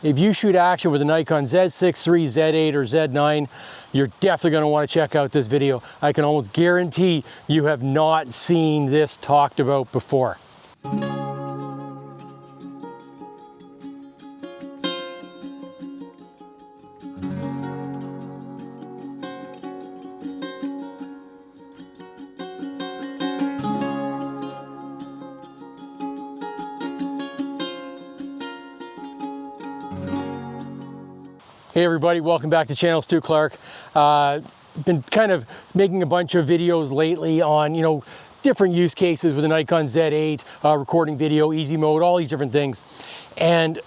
if you shoot action with a Nikon Z6iii, Z8, or Z9, you're definitely going to want to check out this video. I can almost guarantee you have not seen this talked about before. Hey everybody, welcome back to channel Stu Clark. Been kind of making a bunch of videos lately on, different use cases with the Nikon Z8, recording video, easy mode, all these different things. And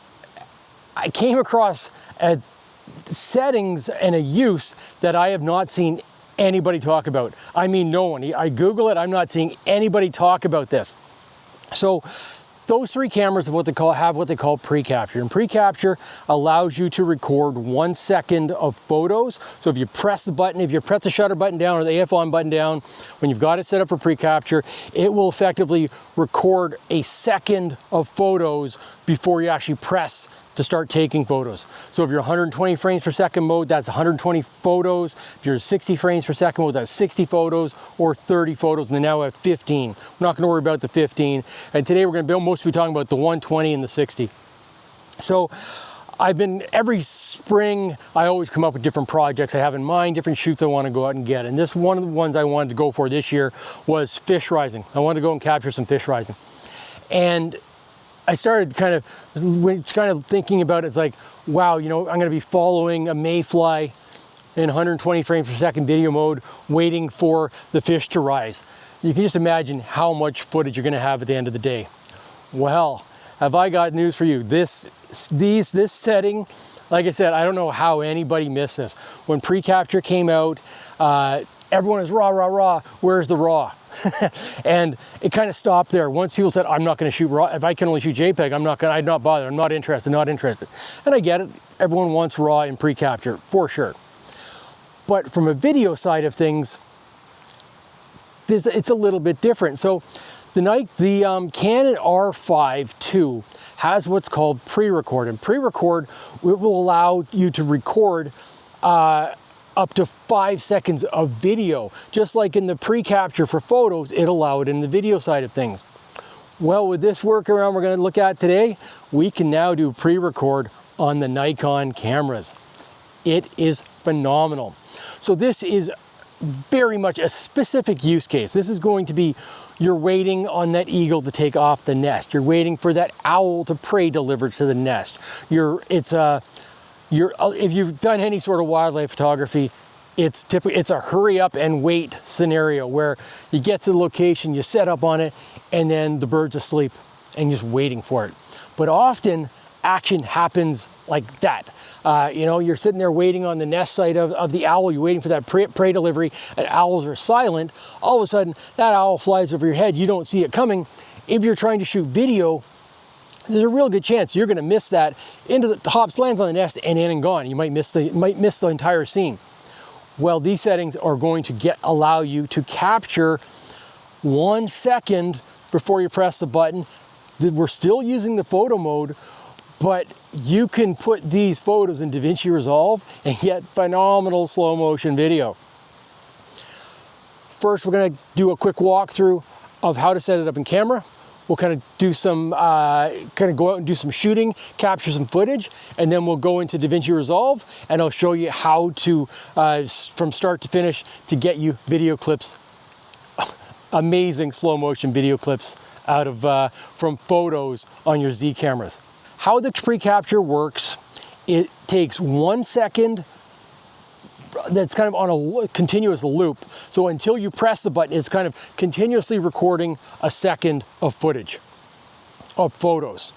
I came across settings and a use that I have not seen anybody talk about. I mean, no one. I Google it, I'm not seeing anybody talk about this. So those three cameras have what they call Precapture. And Precapture allows you to record 1 second of photos. So if you press the button, if you press the shutter button down or the AF on button down, when you've got it set up for Precapture, it will effectively record a second of photos before you actually press to start taking photos. So if you're 120 frames per second mode, that's 120 photos. If you're 60 frames per second mode, that's 60 photos or 30 photos, and then now we have 15. We're not gonna worry about the 15. And today we're gonna mostly be talking about the 120 and the 60. So every spring, I always come up with different projects I have in mind, different shoots I wanna go out and get. And this one of the ones I wanted to go for this year was fish rising. I wanted to go and capture some fish rising. And I started kind of thinking about it. It's like, wow, I'm going to be following a mayfly in 120 frames per second video mode, waiting for the fish to rise. You can just imagine how much footage you're going to have at the end of the day. Well, have I got news for you? This setting, like I said, I don't know how anybody missed this. When Precapture came out, everyone is raw, raw, raw. Where's the raw? And it kind of stopped there. Once people said, I'm not going to shoot raw, if I can only shoot JPEG, I'd not bother, I'm not interested. And I get it, everyone wants raw in Precapture, for sure. But from a video side of things, it's a little bit different. So the Canon R5 II has what's called Prerecord. And Prerecord will allow you to record up to 5 seconds of video. Just like in the Precapture for photos, it allowed in the video side of things. Well, with this workaround we're gonna look at today, we can now do Prerecord on the Nikon cameras. It is phenomenal. So this is very much a specific use case. This is going to be, you're waiting on that eagle to take off the nest. You're waiting for that owl to prey delivered to the nest. If you've done any sort of wildlife photography, it's a hurry up and wait scenario where you get to the location, you set up on it, and then the bird's asleep and you're just waiting for it. But often action happens like that. You're sitting there waiting on the nest site of the owl, you're waiting for that prey delivery, and owls are silent. All of a sudden, that owl flies over your head, you don't see it coming. If you're trying to shoot video, there's a real good chance you're going to miss that into the hops, lands on the nest, and in and gone. You might miss the entire scene. Well, these settings are going to allow you to capture 1 second before you press the button. We're still using the photo mode, but you can put these photos in Davinci Resolve and get phenomenal slow motion video. First, we're going to do a quick walkthrough of how to set it up in camera. We'll kind of do some, go out and do some shooting, capture some footage, and then we'll go into Davinci Resolve, and I'll show you how to, from start to finish, to get you video clips, amazing slow motion video clips out of, from photos on your Z cameras. How the Precapture works, it takes 1 second that's kind of on a continuous loop. So until you press the button, it's kind of continuously recording a second of footage, of photos.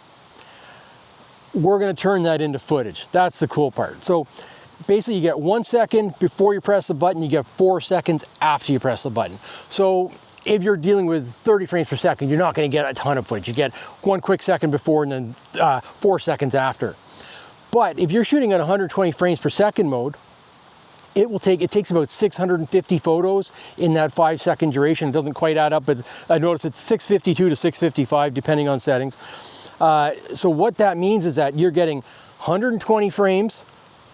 We're going to turn that into footage. That's the cool part. So basically you get 1 second before you press the button, you get 4 seconds after you press the button. So if you're dealing with 30 frames per second, you're not going to get a ton of footage. You get 1 quick second before and then 4 seconds after. But if you're shooting at 120 frames per second mode, it takes about 650 photos in that 5 second duration. It doesn't quite add up, but I noticed it's 652 to 655 depending on settings. So what that means is that you're getting 120 frames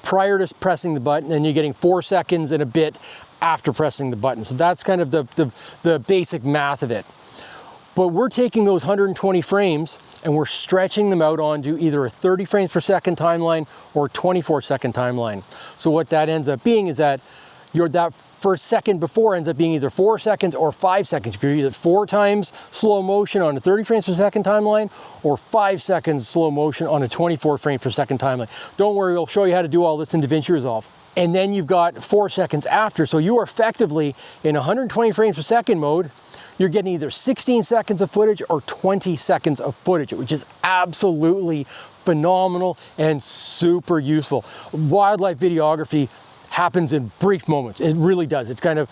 prior to pressing the button, and you're getting 4 seconds and a bit after pressing the button. So that's kind of the basic math of it. But we're taking those 120 frames and we're stretching them out onto either a 30 frames per second timeline or 24-second timeline. So what that ends up being is that that first second before ends up being either 4 seconds or 5 seconds. You can either 4 times slow motion on a 30 frames per second timeline or 5 seconds slow motion on a 24 frames per second timeline. Don't worry, we'll show you how to do all this in Davinci Resolve. And then you've got 4 seconds after. So you are effectively in 120 frames per second mode. You're getting either 16 seconds of footage or 20 seconds of footage, which is absolutely phenomenal and super useful. Wildlife videography happens in brief moments. It really does. It's kind of,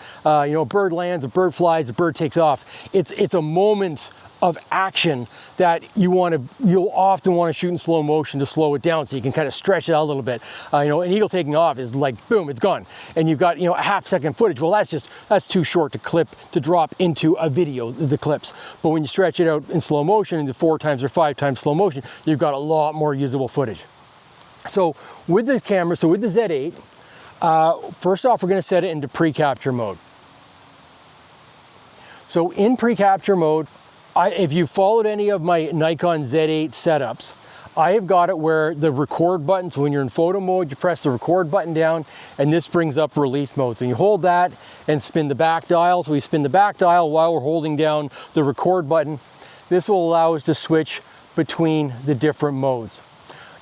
you know, a bird lands, a bird flies, a bird takes off. It's a moment of action that you'll often want to shoot in slow motion to slow it down so you can kind of stretch it out a little bit. You know, an eagle taking off is like, boom, it's gone. And you've got, you know, a half-second footage. Well, that's too short to drop into a video, the clips. But when you stretch it out in slow motion into 4 times or 5 times slow motion, you've got a lot more usable footage. So with this camera, so with the Z8, first off, we're going to set it into Precapture mode. So in Precapture mode, if you followed any of my Nikon Z8 setups, I have got it where the record button, so when you're in photo mode, you press the record button down and this brings up release mode. So you hold that and spin the back dial. So we spin the back dial while we're holding down the record button. This will allow us to switch between the different modes.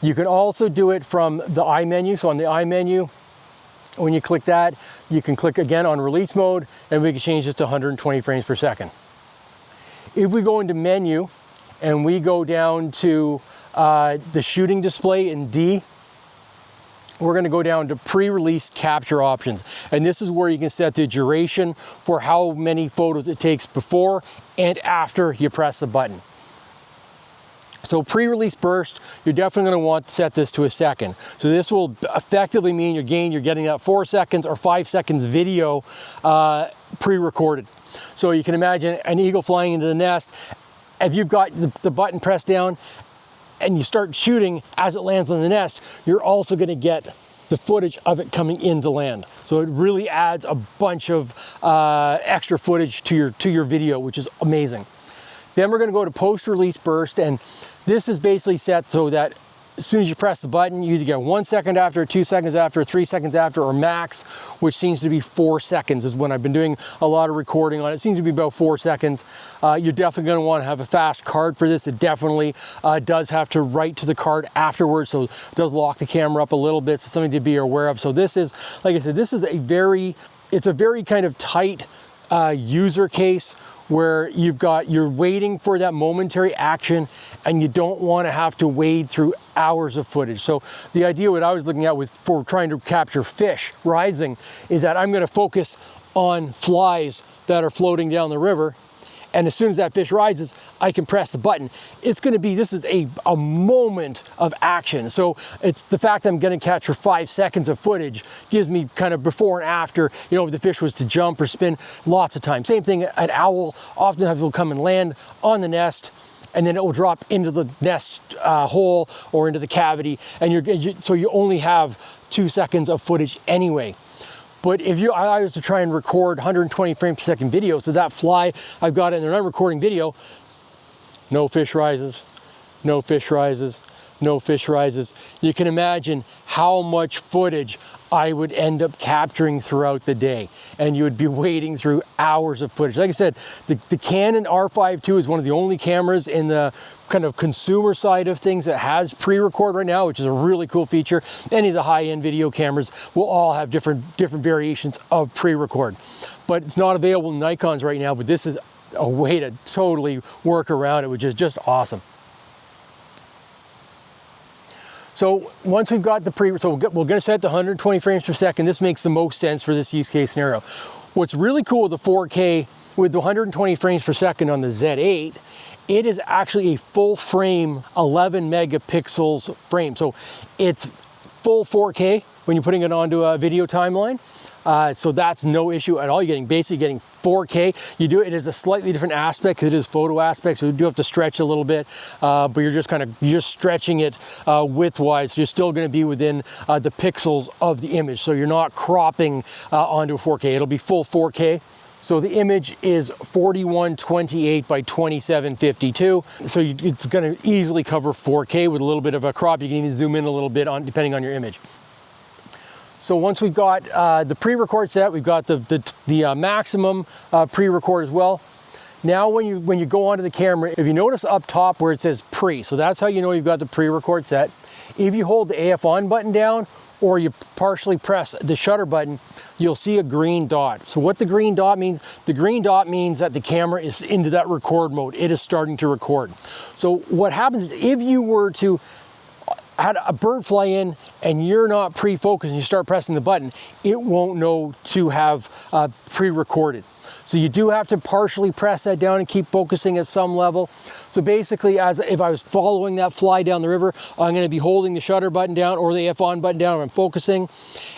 You can also do it from the I menu. So on the I menu, when you click that, you can click again on release mode and we can change this to 120 frames per second. If we go into menu and we go down to the shooting display in D, we're going to go down to pre-release capture options. And this is where you can set the duration for how many photos it takes before and after you press the button. So pre-release burst, you're definitely going to want to set this to a second. So this will effectively mean you're getting that 4 seconds or 5 seconds video pre-recorded. So you can imagine an eagle flying into the nest. If you've got the button pressed down and you start shooting as it lands on the nest, you're also going to get the footage of it coming into land. So it really adds a bunch of extra footage to your video, which is amazing. Then we're going to go to post-release burst, and this is basically set so that as soon as you press the button, you either get 1 second after, 2 seconds after, 3 seconds after, or max, which seems to be 4 seconds is when I've been doing a lot of recording on it. It seems to be about 4 seconds. You're definitely going to want to have a fast card for this. It definitely does have to write to the card afterwards, so it does lock the camera up a little bit, so something to be aware of. So this is, like I said, this is it's a very kind of tight user case where you're waiting for that momentary action and you don't want to have to wade through hours of footage. So the idea what I was looking at for trying to capture fish rising is that I'm going to focus on flies that are floating down the river, and as soon as that fish rises, I can press the button. This is a moment of action. So it's the fact that I'm going to capture 5 seconds of footage gives me kind of before and after, you know, if the fish was to jump or spin, lots of time. Same thing, an owl oftentimes will come and land on the nest, and then it will drop into the nest hole or into the cavity, and so you only have 2 seconds of footage anyway. But if I was to try and record 120 frames per second video, so that fly, I've got it and I'm recording video, no fish rises, no fish rises, no fish rises. You can imagine how much footage I would end up capturing throughout the day. And you would be wading through hours of footage. Like I said, the Canon R5 II is one of the only cameras in the kind of consumer side of things that has pre-record right now, which is a really cool feature. Any of the high-end video cameras will all have different variations of pre-record. But it's not available in Nikons right now, but this is a way to totally work around it, which is just awesome. So once we've got the we're going to set it to 120 frames per second. This makes the most sense for this use case scenario. What's really cool with the 4K, with the 120 frames per second on the Z8, it is actually a full frame 11 megapixels frame. So it's full 4K when you're putting it onto a video timeline. So that's no issue at all. You're basically getting 4K. You do it is a slightly different aspect because it is photo aspect, so you do have to stretch a little bit, but you're just stretching it widthwise. So you're still going to be within the pixels of the image, so you're not cropping onto a 4K. It'll be full 4K. So the image is 4128 by 2752. So it's going to easily cover 4K with a little bit of a crop. You can even zoom in a little bit depending on your image. So once we've got the pre-record set, we've got the maximum pre-record as well. Now when you go onto the camera, if you notice up top where it says pre, so that's how you know you've got the pre-record set. If you hold the AF on button down or you partially press the shutter button, you'll see a green dot. So what the green dot means that the camera is into that record mode. It is starting to record. So what happens is if you were to had a bird fly in and you're not pre-focused and you start pressing the button, it won't know to have pre-recorded. So you do have to partially press that down and keep focusing at some level. So basically, as if I was following that fly down the river, I'm going to be holding the shutter button down or the F on button down and I'm focusing,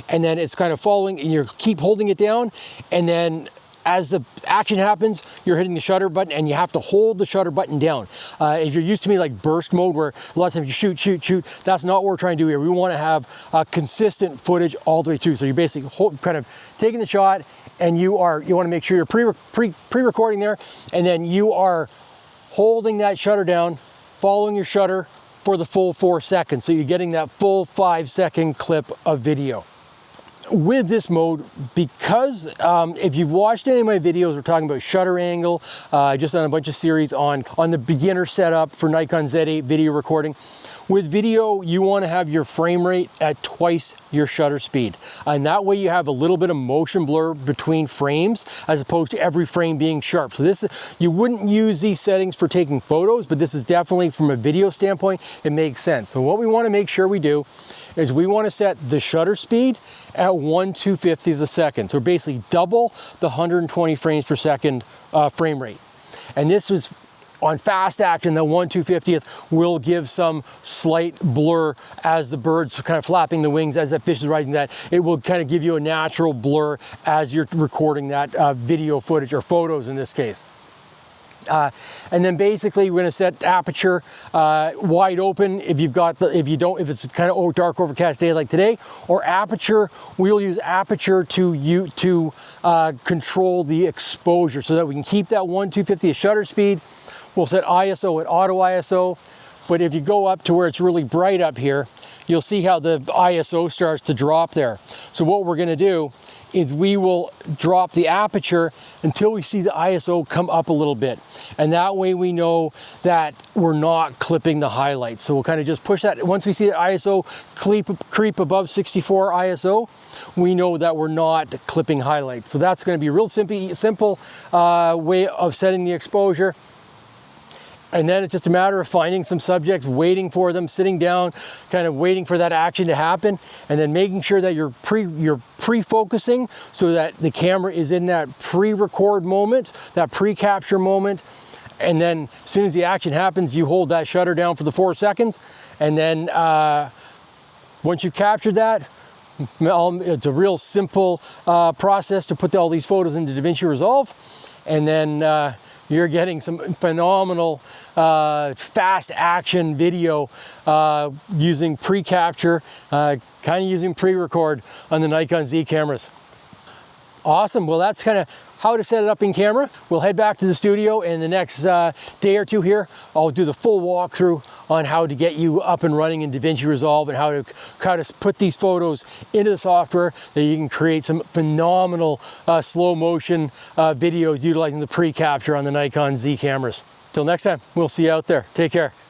and then it's kind of following and you keep holding it down, and then as the action happens, you're hitting the shutter button and you have to hold the shutter button down. If you're used to me like burst mode where a lot of times you shoot, that's not what we're trying to do here. We want to have consistent footage all the way through. So you're basically kind of taking the shot and you want to make sure you're pre-recording there, and then you are holding that shutter down, following your shutter for the full 4 seconds. So you're getting that full 5-second clip of video. With this mode, because if you've watched any of my videos, we're talking about shutter angle. I just done a bunch of series on the beginner setup for Nikon Z6iii video recording. With video, you want to have your frame rate at twice your shutter speed. And that way you have a little bit of motion blur between frames as opposed to every frame being sharp. So you wouldn't use these settings for taking photos, but this is definitely from a video standpoint, it makes sense. So what we want to make sure we do is we want to set the shutter speed at 1/250th of a second. So basically double the 120 frames per second frame rate. And this was on fast action, the 1/250th will give some slight blur as the bird's kind of flapping the wings, as that fish is rising, that it will kind of give you a natural blur as you're recording that video footage, or photos in this case. And then basically we're going to set aperture wide open if if it's kind of dark overcast day like today, or aperture, we'll use aperture to control the exposure so that we can keep that 1/250th shutter speed. We'll set ISO at auto ISO, but if you go up to where it's really bright up here, you'll see how the ISO starts to drop there. So what we're going to do is we will drop the aperture until we see the ISO come up a little bit. And that way we know that we're not clipping the highlights. So we'll kind of just push that. Once we see the ISO creep above 64 ISO, we know that we're not clipping highlights. So that's going to be a real simple way of setting the exposure. And then it's just a matter of finding some subjects, waiting for them, sitting down, kind of waiting for that action to happen, and then making sure that you're pre-focusing so that the camera is in that pre-record moment, that pre-capture moment. And then as soon as the action happens, you hold that shutter down for the 4 seconds. And then once you've captured that, it's a real simple process to put all these photos into Davinci Resolve. And then you're getting some phenomenal fast action video using pre-capture, kind of using pre-record on the Nikon Z cameras. Awesome. Well, that's kind of how to set it up in camera. We'll head back to the studio, and the next day or two here, I'll do the full walkthrough on how to get you up and running in Davinci Resolve, and how to put these photos into the software that you can create some phenomenal slow motion videos utilizing the pre-capture on the Nikon Z cameras. Till next time, we'll see you out there. Take care.